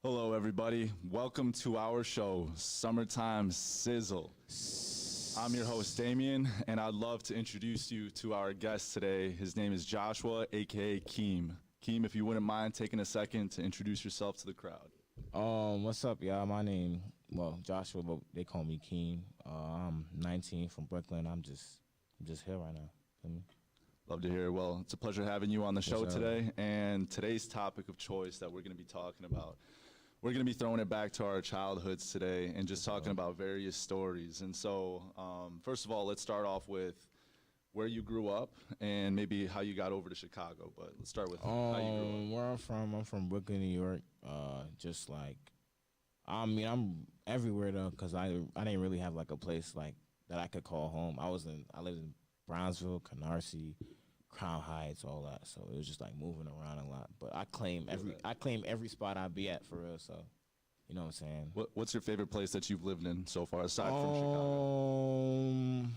Hello, everybody. Welcome to our show, Summertime Sizzle. I'm your host, Damien, and I'd love to introduce you to our guest today. His name is Joshua, aka Keem. Keem, if you wouldn't mind taking a second to introduce yourself to the crowd. What's up, y'all? My name, Joshua, but they call me Keem. I'm 19 from Brooklyn. I'm just here right now. Feel me? Love to hear it. Well, it's a pleasure having you on the show sure. today. And today's topic of choice that we're going to be talking about, we're going to be throwing it back to our childhoods today and just talking about various stories. And so, first of all, let's start off with where you grew up and maybe how you got over to Chicago. But let's start with how you grew up. Where I'm from Brooklyn, New York. Just like, I'm everywhere though, cause I didn't really have like a place like that I could call home. I lived in Brownsville, Canarsie, Crown Heights, all that. So it was just like moving around a lot. But I claim every spot I be at for real. So, you know what I'm saying? What's your favorite place that you've lived in so far, aside from Chicago?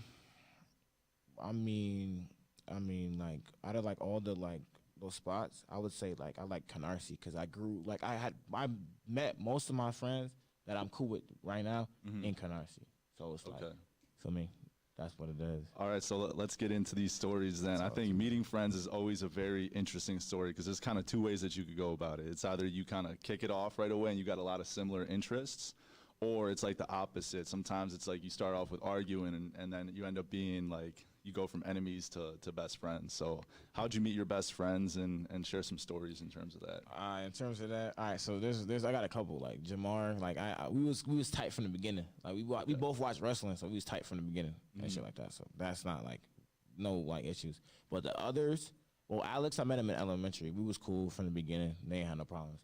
Like out of like all the like those spots, I would say like I like Canarsie because I met most of my friends that I'm cool with right now in Canarsie. So it's like for me, that's what it is. All right, so let's get into these stories then. I think meeting friends is always a very interesting story because there's kind of two ways that you could go about it. It's either you kind of kick it off right away and you got a lot of similar interests, or it's like the opposite. Sometimes it's like you start off with arguing and then you end up being like, you go from enemies to best friends. So how'd you meet your best friends and share some stories in terms of that? In terms of that, all right. So there's I got a couple like Jamar. Like we was tight from the beginning. Like we both watched wrestling, so we was tight from the beginning and shit like that. So that's not like no like issues. But the others, well, Alex, I met him in elementary. We was cool from the beginning. They ain't had no problems.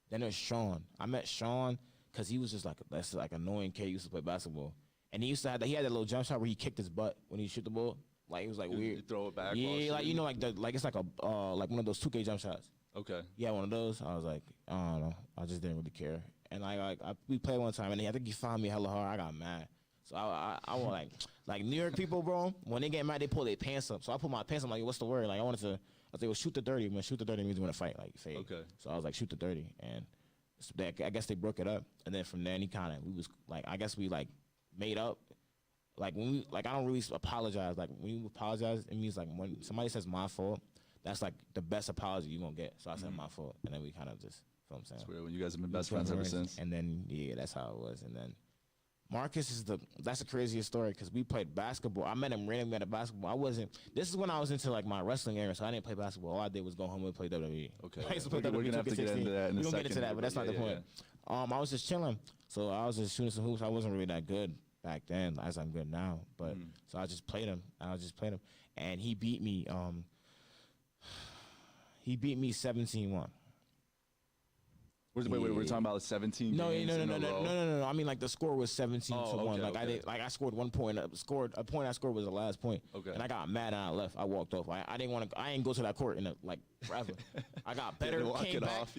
Then there's Sean. I met Sean because he was just like that's like annoying kid. He used to play basketball, and he had that little jump shot where he kicked his butt when he shoot the ball. Like it was like weird. You throw it back. Yeah, like you know, like it's like a like one of those 2K jump shots. Okay. Yeah, one of those. I was like, I don't know. I just didn't really care. And we played one time, and I think he found me hella hard. I got mad. So I was like New York people, bro. When they get mad, they pull their pants up. So I put my pants up. Like, what's the word? Like I was like, well, shoot the 30. When shoot the 30 means you want to fight, like fade. Okay. So I was like, shoot the 30, and so I guess they broke it up. And then from there, we was like, I guess we like made up. Like when we I don't really apologize. Like when you apologize, it means like when somebody says my fault, that's like the best apology you're gonna get. So I said my fault, and then we kind of just, you know what I'm saying? That's weird when you guys have been best friends ever since. And then yeah, that's how it was. And then Marcus that's the craziest story because we played basketball. I met him randomly at a basketball. This is when I was into like my wrestling era, so I didn't play basketball. All I did was go home and play WWE. Okay. I used to play We're WWE gonna have to get into that in a second. We're gonna get into that, but that's not the point. I was just chilling, so I was just shooting some hoops. I wasn't really that good back then, as I'm good now. But so I just played him. And he beat me. He beat me 17-1. Wait, we're talking about 17 No, games in a row? No. I mean, like the score was 17-1. Okay. I scored 1 point. A point I scored was the last point. Okay. And I got mad and I left. I walked off. I didn't want to. I didn't go to that court in like forever. I got better. Came back.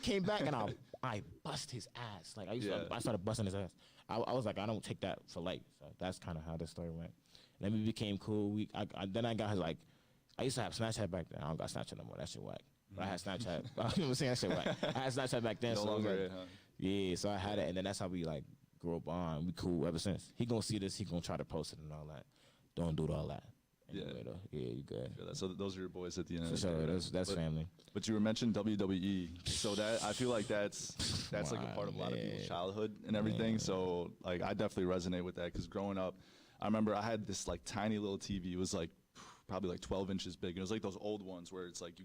Came back, and I bust his ass. Like I started busting his ass. I was like, I don't take that for light. So that's kind of how the story went. And then we became cool. Then I got his like. I used to have Snapchat back then. I don't got Snapchat no more. That shit whack. But I had Snapchat. You know what I'm saying? That shit whack. I had Snapchat back then. No so longer, like, yeah. So I had it, and then that's how we like grew up on. We cool ever since. He gonna see this. He gonna try to post it and all that. Don't do all that. Anyway, though. Yeah, you good. So those are your boys at the end. For sure, that's family. But you were mentioning WWE, so that I feel like that's like a part of a lot of people's childhood and everything. So like I definitely resonate with that because growing up, I remember I had this like tiny little TV. It was like probably like 12 inches big. And it was like those old ones where it's like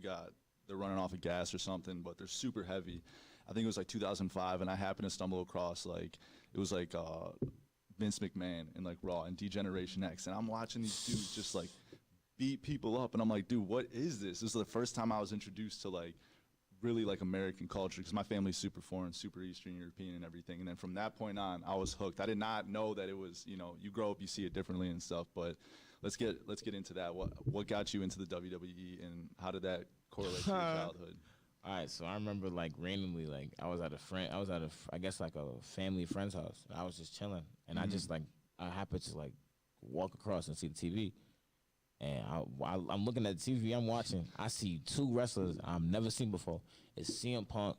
they're running off of gas or something, but they're super heavy. I think it was like 2005, and I happened to stumble across like it was like Vince McMahon in like Raw and D-Generation X, and I'm watching these dudes just like beat people up, and I'm like, dude, what is this? This is the first time I was introduced to like really like American culture because my family's super foreign, super Eastern European and everything. And then from that point on, I was hooked. I did not know that it was, you grow up, you see it differently and stuff. But let's get into that. What got you into the WWE and how did that correlate to your childhood? All right, so I remember like randomly, like I was at I guess like a family friend's house, and I was just chilling, and I just like I happened to like walk across and see the TV, and I'm looking at the TV, I'm watching, I see two wrestlers I've never seen before. It's CM Punk,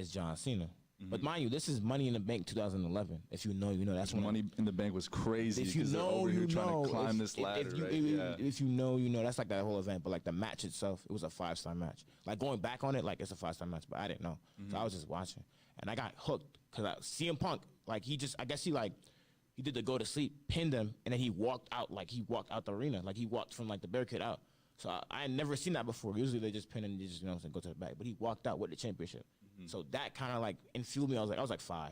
is John Cena. But mind you, this is Money in the Bank 2011. If you know, you know. That's when Money in the Bank was crazy if you because they're know, over here you trying know. to climb this ladder, right? If you know, you know. That's like that whole event. But like the match itself, it was a 5-star match. Like going back on it, like it's a 5-star match. But I didn't know, so I was just watching, and I got hooked because CM Punk, like he did the go to sleep, pinned him, and then he walked out the arena, like he walked from like the barricade out. So I had never seen that before. Usually they just pin and they just, you know what I'm saying, go to the back. But he walked out with the championship. So that kind of like infueled me. I was like 5.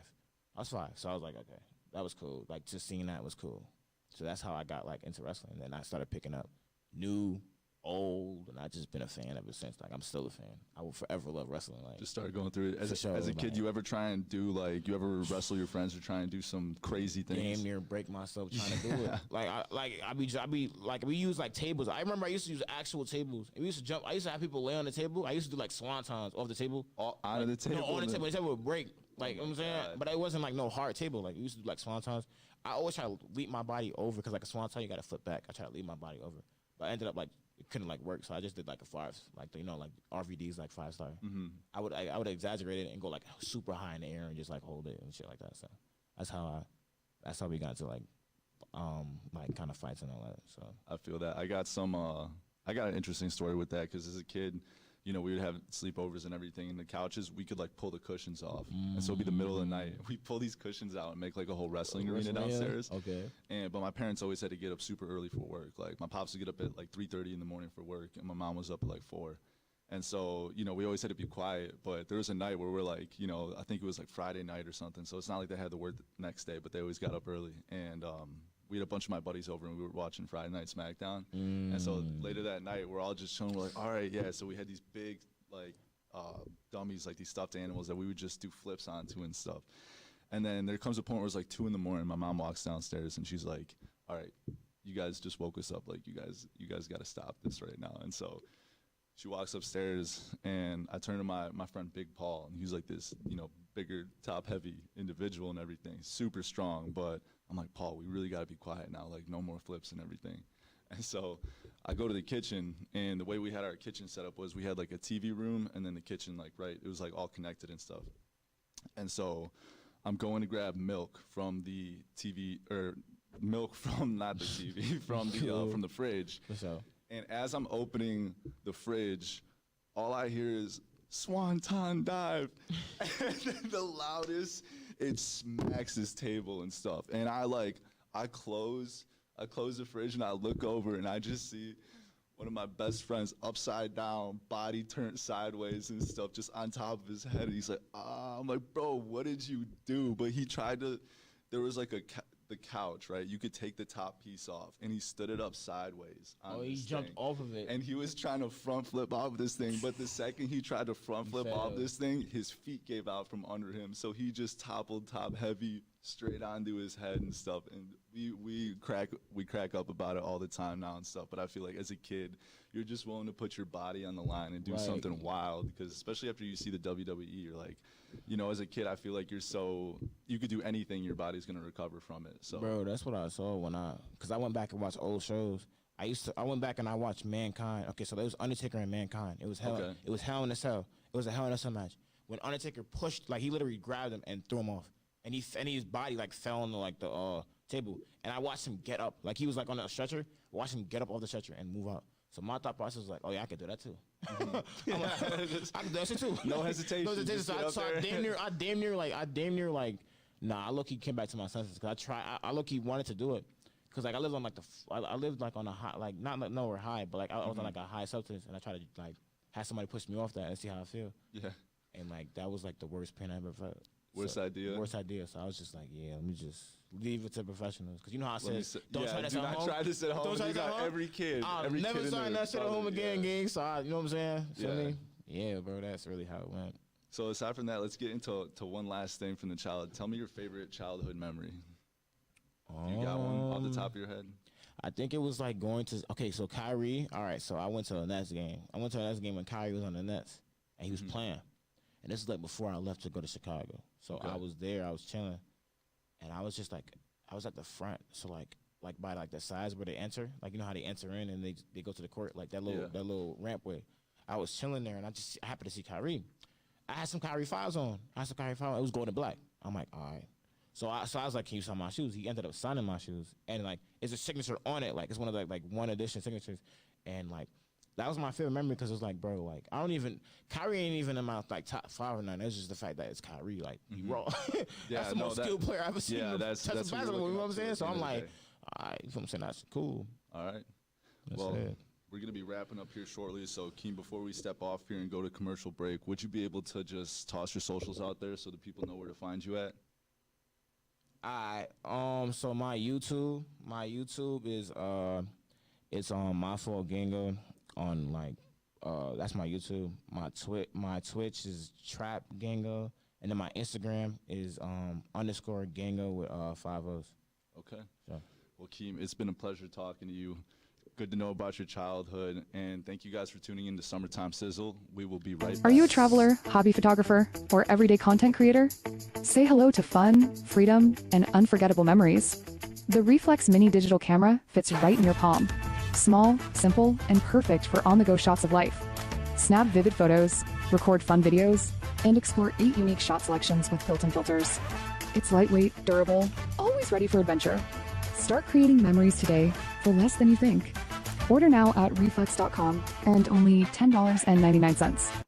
I was 5. So I was like, okay, that was cool. Like just seeing that was cool. So that's how I got like into wrestling. And then I started picking up new, old, and I just been a fan ever since. Like I'm still a fan. I will forever love wrestling. Like Just started going through it as sure, as a kid. like- You ever try and do you ever wrestle your friends or try and do some crazy things? damn near break myself trying to do it. I be like we use like tables. I remember I used to use actual tables. And we used to jump. I used to have people lay on the table. I used to do like swantons off the table. Out of the table. No, on the table. The table would break. Like, you know what I'm saying? God. But it wasn't like no hard table. Like we used to do like swantons. I always try to leap my body over because like a swanton, you got to flip back. I try to leap my body over. But I ended up like it couldn't like work, so I just did like a 5, like you know, like RVD's like 5-star. I would exaggerate it and go like super high in the air and just like hold it and shit like that. So that's how we got to like kind of fights and all that. So I feel that. I got an interesting story with that because as a kid, you know, we would have sleepovers and everything, and the couches, we could like pull the cushions off. And so it'd be the middle of the night. We pull these cushions out and make like a whole wrestling arena downstairs. Okay. But my parents always had to get up super early for work. Like my pops would get up at like 3:30 in the morning for work, and my mom was up at like 4. And so, you know, we always had to be quiet. But there was a night where we're like, you know, I think it was like Friday night or something. So it's not like they had to work the next day, but they always got up early. And we had a bunch of my buddies over, and we were watching Friday Night SmackDown. And so later that night, we're all just chilling. We're like, all right, yeah. So we had these big, like, dummies, like these stuffed animals that we would just do flips onto and stuff. And then there comes a point where it's like 2 in the morning. My mom walks downstairs, and she's like, all right, you guys just woke us up. Like, you guys got to stop this right now. And so she walks upstairs, and I turn to my friend Big Paul, and he's like this, you know, bigger, top-heavy individual and everything, super strong. But I'm like, Paul, we really got to be quiet now, like no more flips and everything. And so I go to the kitchen, and the way we had our kitchen set up was we had like a TV room and then the kitchen, like, right, it was like all connected and stuff. And so I'm going to grab milk from the TV, or milk from, not the TV, from the fridge. For sure. And as I'm opening the fridge, all I hear is Swanton dive. And then the loudest, it smacks this table and stuff. And I close the fridge and I look over and I just see one of my best friends upside down, body turned sideways and stuff, just on top of his head. And he's like, I'm like, bro, what did you do? But he tried to, there was like the couch, right? You could take the top piece off, and he stood it up sideways. He jumped off of it. And he was trying to front flip off this thing, but the second he tried to front flip off this thing, his feet gave out from under him. So he just toppled top heavy straight onto his head and stuff. And we crack up about it all the time now and stuff. But I feel like as a kid, you're just willing to put your body on the line and do something wild, because especially after you see the WWE, you're like, you know, as a kid, I feel like you could do anything, your body's gonna recover from it. So, bro, that's what I saw because I went back and watched old shows. I went back and I watched Mankind. Okay, so there was Undertaker and Mankind. It was Hell. Okay. It was Hell in a Cell. It was a Hell in a Cell match. When Undertaker pushed, like he literally grabbed him and threw him off, and his body like fell on the table. And I watched him get up, like he was like on a stretcher. Watched him get up off the stretcher and move out. So my thought process was like, oh yeah, I could do that too. I'm like, I could do that shit too. No hesitation. No hesitation. So I damn near like, nah. I low-key came back to my senses because I low-key wanted to do it because like I lived on like I lived like on a high, like not like nowhere high, but like I was on like a high substance, and I tried to like have somebody push me off that and see how I feel. Yeah. And like that was like the worst pain I ever felt. Worst idea. So I was just like, yeah, let me just leave it to professionals, because you know how I said, do not try this at home. Don't try this at home. Every kid. I'll never sign that shit at home again, gang. So you know what I'm saying? Yeah. Me? Yeah, bro, that's really how it went. So aside from that, let's get into one last thing from the childhood. Tell me your favorite childhood memory. You got one off the top of your head? I think it was like going to, so Kyrie, all right, so I went to a Nets game. I went to a Nets game when Kyrie was on the Nets, and he was playing. And this is like before I left to go to Chicago. So I was there, I was chilling, and I was just like, I was at the front, so like by like the sides where they enter, like you know how they enter in and they go to the court, like that little ramp way. I was chilling there, and I happened to see Kyrie. I had some Kyrie 5s on. It was golden black. I'm like, all right. So I was like, can you sign my shoes? He ended up signing my shoes, and like, it's a signature on it. Like, it's one of the like one edition signatures, and like, that was my favorite memory because it was like, bro, like, Kyrie ain't even in my like top 5 or 9. It's just the fact that it's Kyrie. Like, he raw. That's the most skilled player I've ever seen. Yeah, that's basketball. You know what I'm saying? So I'm like, all right, you know what I'm saying? That's cool. All right. Well, we're going to be wrapping up here shortly. So, Keem, before we step off here and go to commercial break, would you be able to just toss your socials out there so the people know where to find you at? So my YouTube is it's on My Fault Ginga on like that's my YouTube. My Twitch is Trap Ginga, and then my Instagram is _ Ginga with 5 O's. Okay. So. Well, Keem, it's been a pleasure talking to you. Good to know about your childhood, and thank you guys for tuning in to Summertime Sizzle. We will be right back. Are you a traveler, hobby photographer, or everyday content creator? Say hello to fun, freedom, and unforgettable memories. The Reflex Mini Digital Camera fits right in your palm. Small, simple, and perfect for on-the-go shots of life. Snap vivid photos, record fun videos, and explore 8 unique shot selections with built-in filters. It's lightweight, durable, always ready for adventure. Start creating memories today for less than you think. Order now at reflex.com and only $10.99.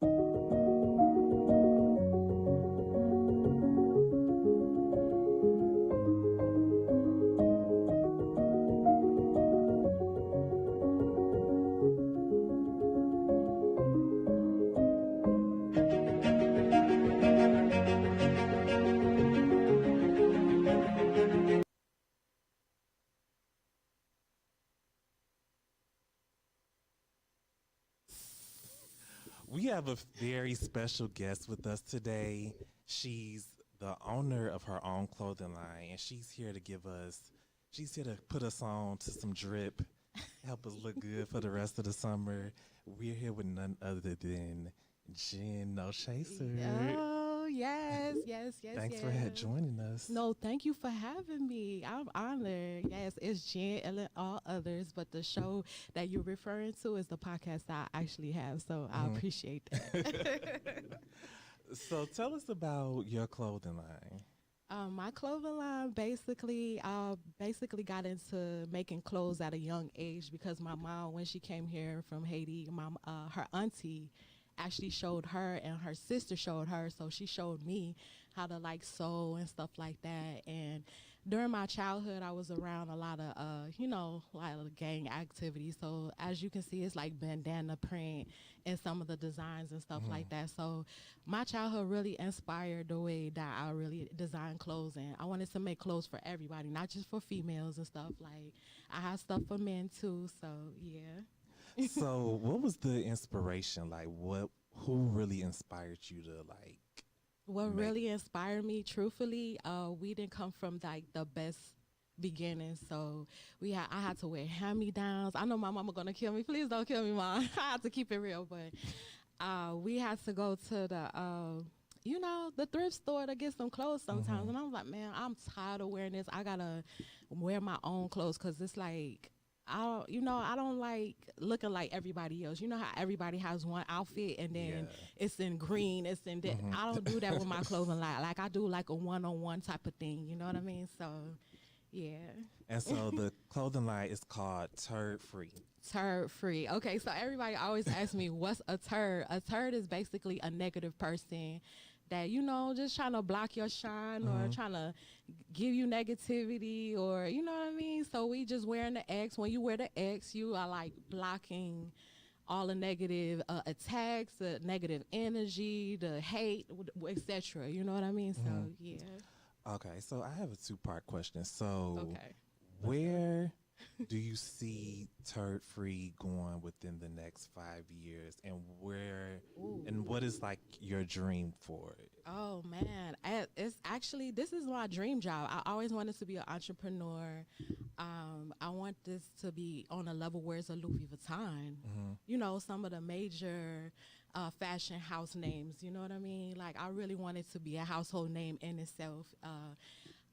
We have a very special guest with us today. She's the owner of her own clothing line, and she's here to put us on to some drip, help us look good for the rest of the summer. We're here with none other than Jen No Chaser. Oh, yes. Thanks for joining us. No, thank you for having me. I'm honored. Yes, it's Jen and all others, but the show that you're referring to is the podcast that I actually have, so I appreciate that. So tell us about your clothing line. My clothing line, I basically got into making clothes at a young age because my mom, when she came here from Haiti, her auntie actually showed her, and her sister showed her, so she showed me how to like sew and stuff like that. And during my childhood, I was around a lot of like gang activities, so as you can see, it's like bandana print and some of the designs and stuff like that. So my childhood really inspired the way that I really design clothes, and I wanted to make clothes for everybody, not just for females and stuff. Like, I have stuff for men too, so yeah. So what was the inspiration? Like, who really inspired you to like? What really inspired me, truthfully, we didn't come from like the best beginnings, so I had to wear hand-me-downs. I know my mama gonna kill me. Please don't kill me, Mom. I have to keep it real, but we had to go to the thrift store to get some clothes sometimes, and I was like, man, I'm tired of wearing this. I gotta wear my own clothes, because it's like, I don't like looking like everybody else. You know how everybody has one outfit and then it's in green, it's in I don't do that with my clothing line. Like, I do like a one-on-one type of thing. You know what I mean? So, yeah. And so the clothing line is called Turd Free. Turd Free. Okay, so everybody always asks me, what's a turd? A turd is basically a negative person that, just trying to block your shine or trying to give you negativity, or, you know what I mean? So we just wearing the X. When you wear the X, you are like blocking all the negative attacks, the negative energy, the hate, etc. You know what I mean? So, yeah. Okay, so I have a 2-part question. So where do you see Turd Free going within the next 5 years, and and what is like your dream for it? Oh man, it's actually, this is my dream job. I always wanted to be an entrepreneur. I want this to be on a level where it's a Louis Vuitton, some of the major fashion house names, you know what I mean? Like, I really wanted to be a household name in itself.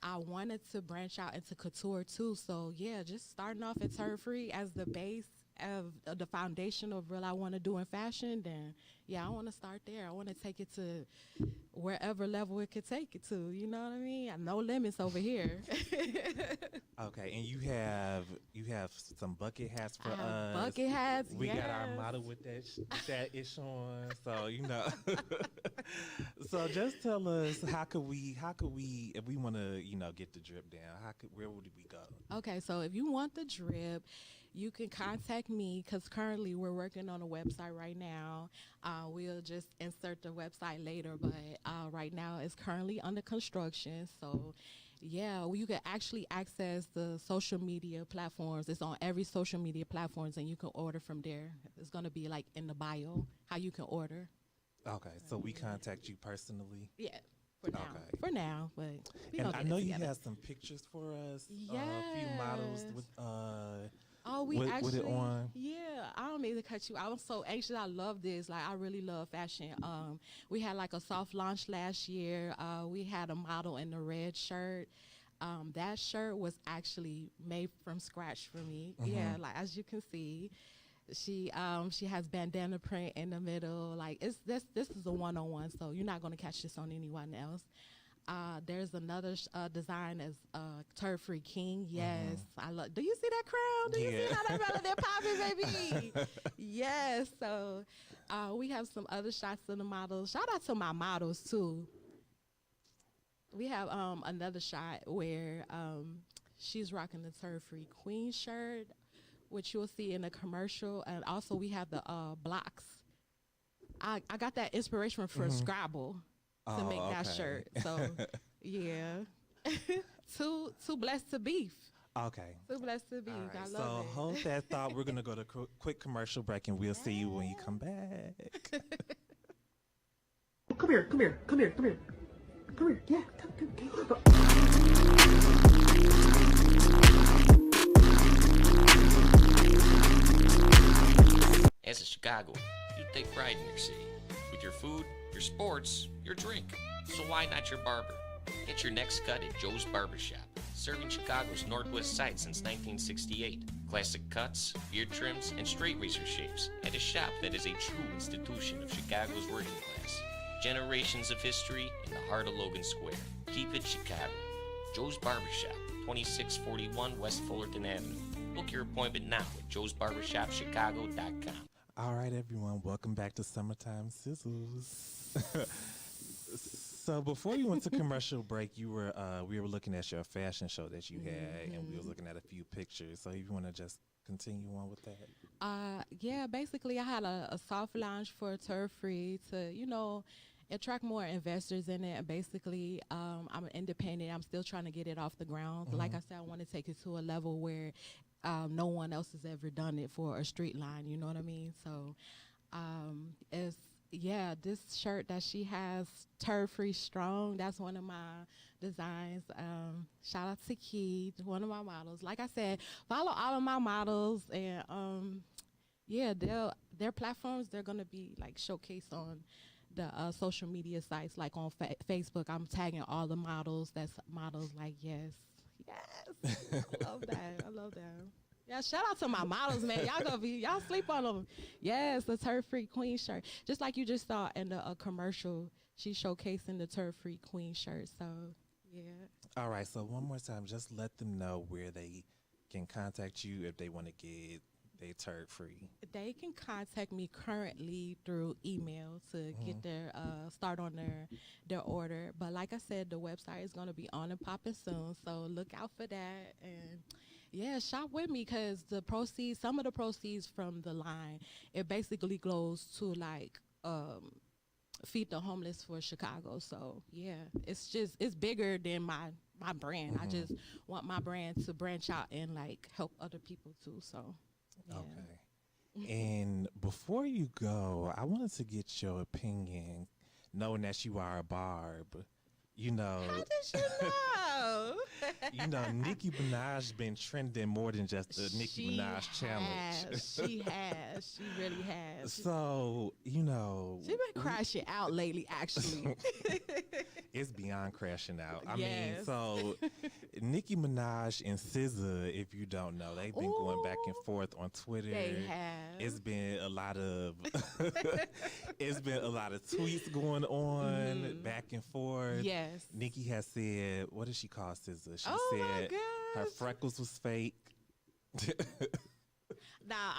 I wanted to branch out into couture too. So yeah, just starting off at Turd Free as the base, of the foundation of what I want to do in fashion, then yeah, I want to start there. I want to take it to wherever level it could take it to. You know what I mean? No limits over here. Okay, and you have some bucket hats for us. Bucket hats. We yes. got our model with that ish on, so you know. So just tell us how could we if we want to get the drip down, where would we go? Okay, so if you want the drip, you can contact me because currently we're working on a website right now. We'll just insert the website later, but right now it's currently under construction. So yeah, you can actually access the social media platforms. It's on every social media platforms, and you can order from there. It's going to be like in the bio how you can order. Okay, so we contact you personally? Yeah, for now. Okay. For now, but we and gonna I get know it you together. have some pictures for us. A few models with we with actually it on. Yeah, I don't mean to cut you. I was so anxious. I love this. Like I really love fashion. We had like a soft launch last year. We had a model in the red shirt. That shirt was actually made from scratch for me. Yeah, like as you can see. She has bandana print in the middle. Like this is a one-on-one, so you're not gonna catch this on anyone else. There's another design as Turf-Free King. Yes, I love. Do you see that crown? Do you see how that brother popping, baby? Yes. So we have some other shots of the models. Shout out to my models too. We have another shot where she's rocking the Turf-Free Queen shirt, which you'll see in the commercial, and also we have the blocks. I got that inspiration from Scrabble to make that shirt. So yeah, too blessed to beef. Okay. Too blessed to beef. Right, I love so it. hold that thought. We're gonna go to quick commercial break, and we'll see you when you come back. Come here. Yeah, come. As a Chicagoan, you take pride in your city, with your food, your sports, your drink. So why not your barber? Get your next cut at Joe's Barbershop, serving Chicago's Northwest side since 1968. Classic cuts, beard trims, and straight razor shaves at a shop that is a true institution of Chicago's working class. Generations of history in the heart of Logan Square. Keep it Chicago. Joe's Barbershop, 2641 West Fullerton Avenue. Book your appointment now at joesbarbershopchicago.com. All right, everyone, welcome back to Summertime Sizzles. So before you went to commercial break, we were looking at your fashion show that you had, and we were looking at a few pictures. So if you want to just continue on with that. Yeah, basically I had a soft launch for Turf-Free to, attract more investors in it. And basically, I'm independent. I'm still trying to get it off the ground. Like I said, I want to take it to a level where no one else has ever done it for a street line. You know what I mean? So this shirt that she has, Turf-Free Strong, that's one of my designs. Shout out to Key, one of my models. Like I said, follow all of my models, and their platforms, they're gonna be like showcased on the social media sites, like on Facebook. I'm tagging all the models. That's models like yes. I love that. Yeah, shout out to my models, man. Y'all sleep on them. Yes, the Turf-Free Queen shirt. Just like you just saw in the commercial, she's showcasing the Turf-Free Queen shirt. So, yeah. All right, so one more time, just let them know where they can contact you if they want to get their Turf-Free. They can contact me currently through email to get their start on their order. But like I said, the website is going to be on and popping soon, so look out for that. And yeah, shop with me, because some of the proceeds from the line, it basically goes to like feed the homeless for Chicago. So yeah, it's bigger than my brand. I just want my brand to branch out and like help other people too. So yeah. Okay. And before you go, I wanted to get your opinion, knowing that you are a barb. How did you know? Nicki Minaj been trending more than just the Nicki Minaj challenge. She really has. So, She's been crashing out lately, actually. it's beyond crashing out. I mean, Yes. so Nicki Minaj and SZA, if you don't know, they've been going back and forth on Twitter. They have. It's been a lot of it's been a lot of tweets going on back and forth. Yes. Nicki has said, what did she call SZA? She Oh my said her gosh. freckles was fake. Now,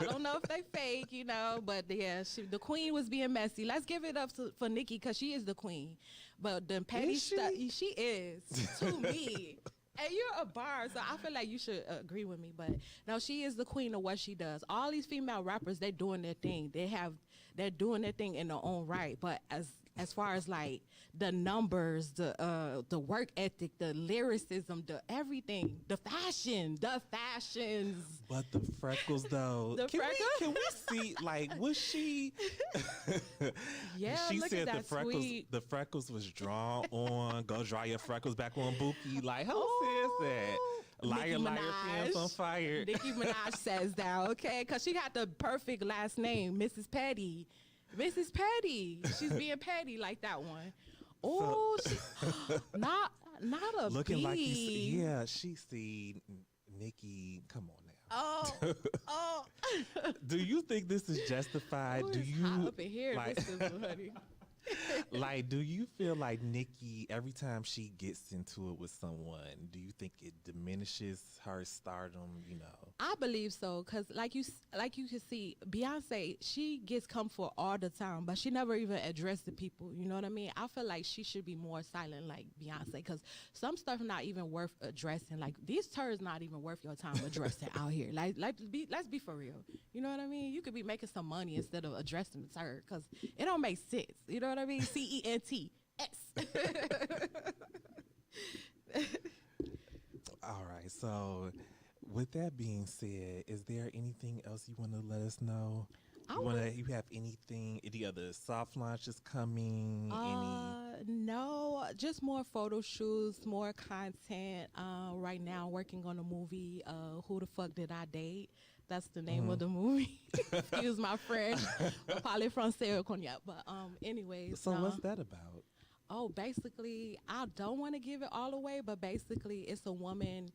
I don't know if they fake, but yeah, the queen was being messy. Let's give it up for Nicki because she is the queen. But the petty Is she? stuff, she is to me. And you're a bar, so I feel like you should agree with me. But no, she is the queen of what she does. All these female rappers, they're doing their thing. They're doing their thing in their own right. But as far as like the numbers, the work ethic, the lyricism, the everything, the fashions. But the freckles, though. The freckles? Can we see, like, was she? Yeah, she look said at that tweet. the freckles was drawn on. Go dry your freckles back on Buki. Like, who says that? Liar, Nicki liar, Minaj. pants on fire. Nicki Minaj says that, okay? Because she got the perfect last name, Mrs. Petty. Mrs. Petty. She's being petty like that one. Oh, she not a Looking like you see, bee. yeah, she see Nicki. Come on now. Oh. Do you think this is justified? Oh, Do it's you hot up in here, like, this is honey. like, do you feel like Nicki, every time she gets into it with someone, do you think it diminishes her stardom? I believe so, cause like you can see, Beyonce, she gets come for all the time, but she never even addressed the people. You know what I mean? I feel like she should be more silent, like Beyonce, cause some stuff not even worth addressing. Like these turds not even worth your time addressing out here. Let's be for real. You know what I mean? You could be making some money instead of addressing the turd, cause it don't make sense. You know what I mean? CENTS. All right. So, with that being said, is there anything else you want to let us know? You have anything? Any other soft launches coming? No, just more photo shoots, more content. Right now, working on a movie. Who the fuck did I date? That's the name of the movie. Excuse my French. Parler français cognac. But anyways. So what's that about? Oh, basically, I don't want to give it all away, but basically, it's a woman.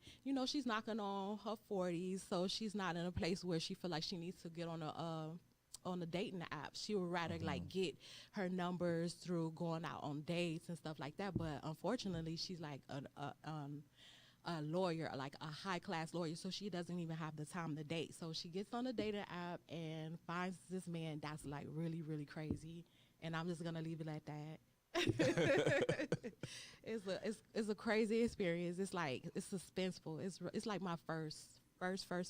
She's knocking on her 40s, so she's not in a place where she feel like she needs to get on a dating app. She would rather like get her numbers through going out on dates and stuff like that. But unfortunately, she's like a lawyer, like a high class lawyer, so she doesn't even have the time to date. So she gets on the dating app and finds this man that's like really, really crazy. And I'm just gonna leave it at that. It's a crazy experience. It's suspenseful. It's like my first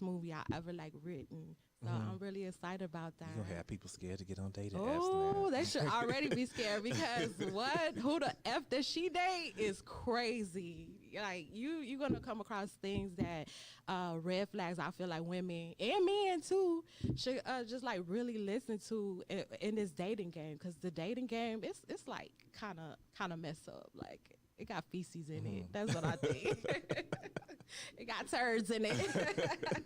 movie I ever like written. So I'm really excited about that. You gonna have people scared to get on dating apps Oh, now. they should already be scared because who the F that she date is crazy. Like you gonna come across things that red flags. I feel like women and men too should just like really listen to in this dating game, because the dating game it's like kind of messed up. Like it got feces in it. That's what I think. It got turds in it.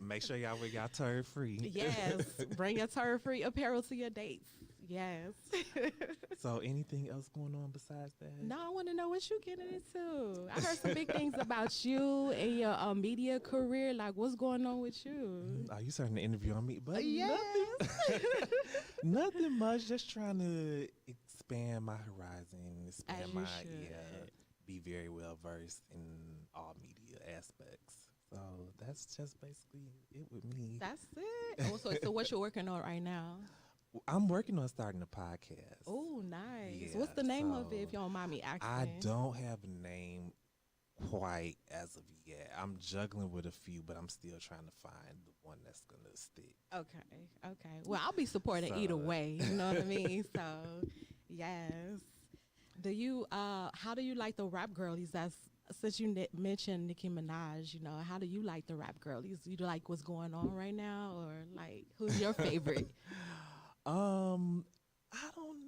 Make sure y'all wear y'all turd free. Yes, bring your turd-free apparel to your dates. Yes. So anything else going on besides that? No, I want to know what you getting into. I heard some big things about you and your media career. Like, what's going on with you? Are you starting to interview on me? But Yes. nothing much. Just trying to expand my horizon, expand As you my should. be very well versed in all media aspects. So that's just basically it with me. That's it. Oh, so what you're working on right now? I'm working on starting a podcast. Oh, nice. Yeah, What's the name of it, so if you don't mind me asking? I don't have a name quite as of yet. I'm juggling with a few, but I'm still trying to find the one that's gonna stick. Okay. Well, I'll be supporting So- either way. You know what I mean? So, yes. Do you? How do you like the rap girlies? Since you mentioned Nicki Minaj, how do you like the rap girlies? You like what's going on right now, or like who's your favorite? I don't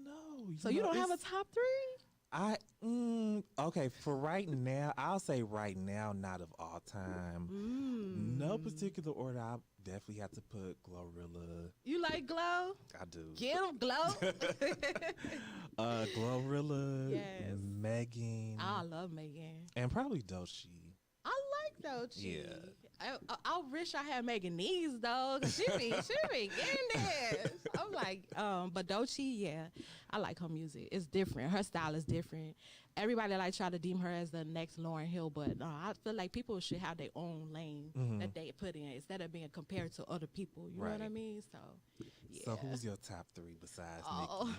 know. So you don't have a top three? Okay, for right now, I'll say right now, not of all time. No particular order. I definitely have to put Glorilla. You like Glow? I do. Get 'em, Glow. Glorilla. Yes. Megan. I love Megan. And probably Doechii. I like Doechii. Yeah. I wish I had Megan knees though, cause she be getting this. I'm like, but Doechii, yeah, I like her music. It's different. Her style is different. Everybody like try to deem her as the next Lauryn Hill, but I feel like people should have their own lane that they put in instead of being compared to other people. You know what I mean? So, yeah. So who's your top three besides Oh.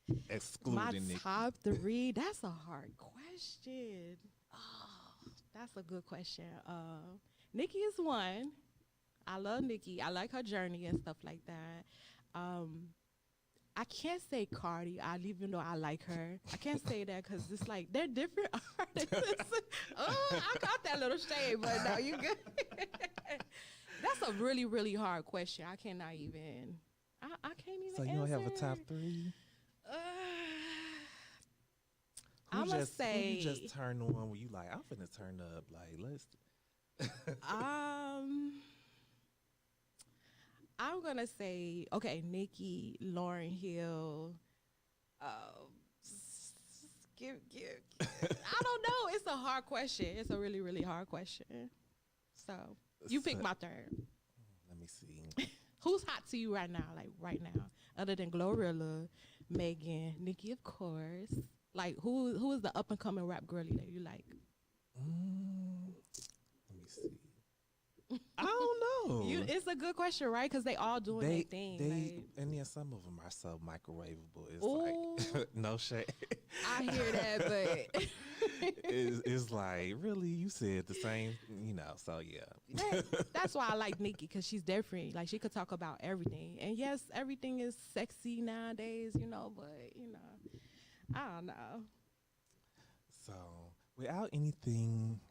Nicki? Excluding My Nicki. top three? That's a hard question. Oh, that's a good question. Nicki is one. I love Nicki. I like her journey and stuff like that. I can't say Cardi, even though I like her. I can't say that because it's like they're different artists. I caught that little shade, but no, you good. That's a really, really hard question. I cannot even. I can't even. So you don't have a answer. top three? I'm gonna say who you just turn on when you like, I'm finna turn up. Like, let's. I'm gonna say Nicki, Lauryn Hill. I don't know. It's a hard question. It's a really, really hard question. So you pick my third. Let me see. Who's hot to you right now? Like right now, other than Glorilla, Megan, Nicki, of course. Like who is the up and coming rap girlie that you like? Let me see. I don't know. It's a good question, right? Because they all doing their thing. And then some of them are so microwavable. It's like no shade. I hear that, but it's like really you said the same, So yeah. that's why I like Nicki because she's different. Like she could talk about everything, and yes, everything is sexy nowadays, but I don't know. So without anything.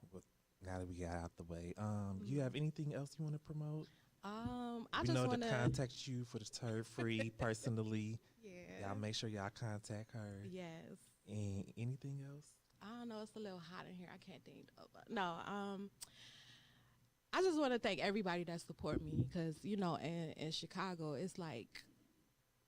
Now that we got out the way, you have anything else you want to promote? I we just know want to contact you for the turd free personally. Yeah. Y'all make sure y'all contact her. Yes. And anything else? I don't know. It's a little hot in here. I can't think of it. No. I just want to thank everybody that support me because in Chicago, it's like.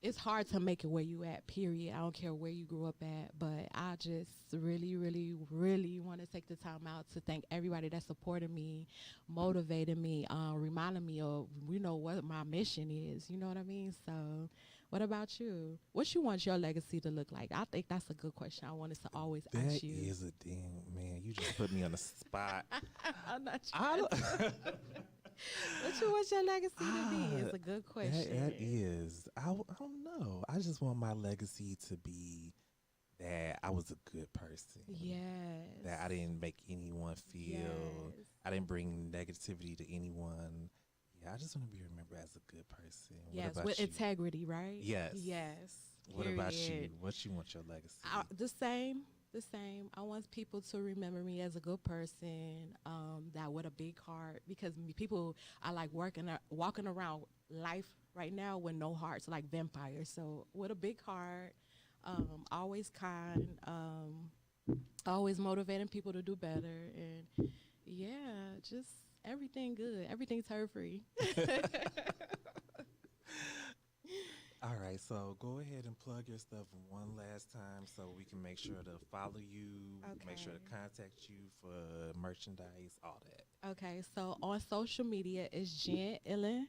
It's hard to make it where you at, period. I don't care where you grew up at, but I just really, really, really want to take the time out to thank everybody that supported me, motivated me, reminded me of, what my mission is. You know what I mean? So what about you? What you want your legacy to look like? I think that's a good question. I wanted to always ask you. That is a damn, man. You just put me on the spot. I'm not sure. What you want your legacy to be? It's a good question. That is. I don't know. I just want my legacy to be that I was a good person. Yes. That I didn't make anyone feel. Yes. I didn't bring negativity to anyone. Yeah, I just want to be remembered as a good person. Yes, with integrity, right? Yes. Yes. What about you? What you want your legacy? The same. I want people to remember me as a good person, that with a big heart, because people are like walking around life right now with no hearts, like vampires. So with a big heart, always kind, always motivating people to do better, and yeah, just everything good. Everything's turd free. All right, so go ahead and plug your stuff one last time so we can make sure to follow you, make sure to contact you for merchandise, all that. Okay, so on social media it's Jen Illin,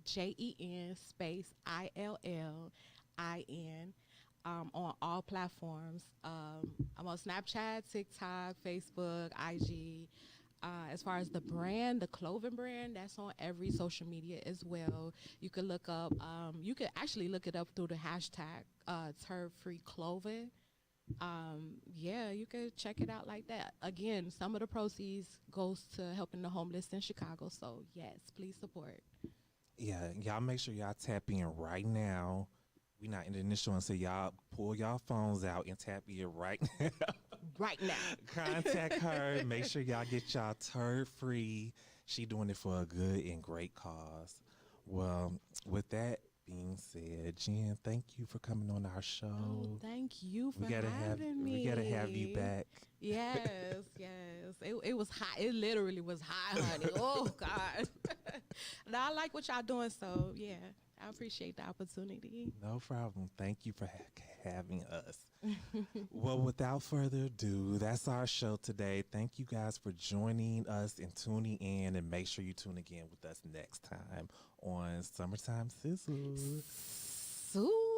JEN space ILLIN, on all platforms. I'm on Snapchat, TikTok, Facebook, IG. As far as the brand, the clothing brand, that's on every social media as well. You could look up, you could actually look it up through the hashtag turd free clothing. Yeah, you could check it out like that. Again, some of the proceeds goes to helping the homeless in Chicago. So yes, please support. Yeah, y'all make sure y'all tap in right now. We not in the initial and say y'all pull y'all phones out and tap in right now. Right now. Contact her. Make sure y'all get y'all turd free. She doing it for a good and great cause. Well, with that being said, Jen, thank you for coming on our show. Oh, thank you for we gotta having me. We gotta have you back. Yes, yes. It was hot. It literally was hot, honey. Oh God. Now I like what y'all doing, so yeah, I appreciate the opportunity. No problem. Thank you for having us. Well, without further ado, that's our show today. Thank you guys for joining us and tuning in, and make sure you tune again with us next time on Summertime Sizzle. Ooh.